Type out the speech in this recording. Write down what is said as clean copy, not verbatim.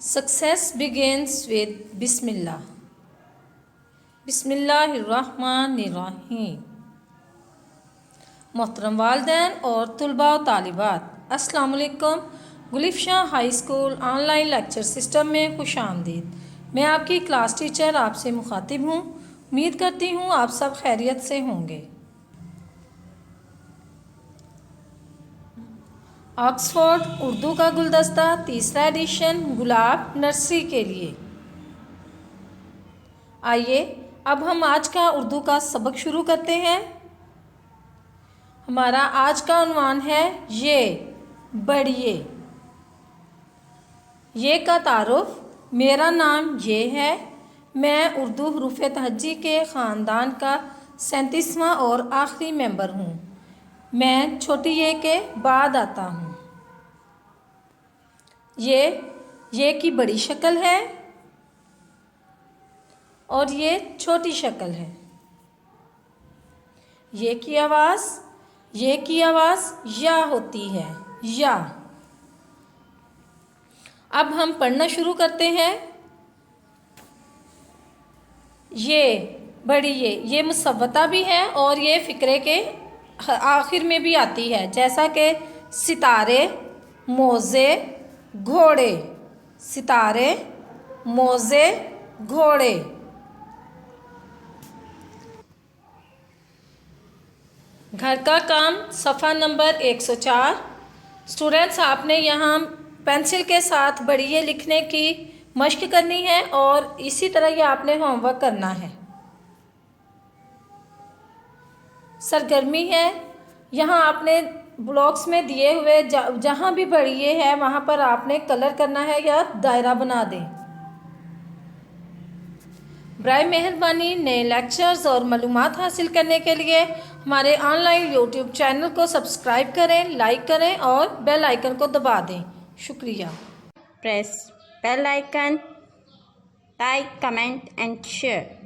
Success begins with Bismillah. बिस्मिल्लाहिर्रहमानिर्रहीम। मोहतरम वालिदैन और तुलबा व तालिबात, अस्सलाम वालेकुम। Gulifshan high school online lecture system में खुश आमदीद। मैं आपकी क्लास टीचर आपसे मुखातिब हूँ। उम्मीद करती हूँ आप सब खैरियत से होंगे। ऑक्सफोर्ड उर्दू का गुलदस्ता तीसरा एडिशन गुलाब नर्सरी के लिए। आइए अब हम आज का उर्दू का सबक शुरू करते हैं। हमारा आज का उन्वान है ये बढ़िए। ये का तारुफ, मेरा नाम ये है। मैं उर्दू हरूफ तहज्जी के ख़ानदान का 37वां और आखिरी मेंबर हूँ। मैं छोटी ये के बाद आता हूँ। ये की बड़ी शक्ल है और ये छोटी शक्ल है। ये की आवाज़ या होती है, या। अब हम पढ़ना शुरू करते हैं। ये बड़ी ये मुसव्वता भी है और ये फ़िक्रे के आखिर में भी आती है, जैसा कि सितारे, मोज़े, घोड़े। सितारे, मोज़े, घोड़े। घर का काम सफ़ा नंबर 104। स्टूडेंट्स, आपने यहाँ पेंसिल के साथ बढ़िए लिखने की मश्क करनी है और इसी तरह ये आपने होमवर्क करना है। सरगर्मी है, यहाँ आपने ब्लॉक्स में दिए हुए जहाँ भी बढ़िए है वहाँ पर आपने कलर करना है या दायरा बना दें। बराए मेहरबानी नए लेक्चर्स और मालूमात हासिल करने के लिए हमारे ऑनलाइन यूट्यूब चैनल को सब्सक्राइब करें, लाइक करें और बेल आइकन को दबा दें। शुक्रिया। Press bell icon, like, comment and share.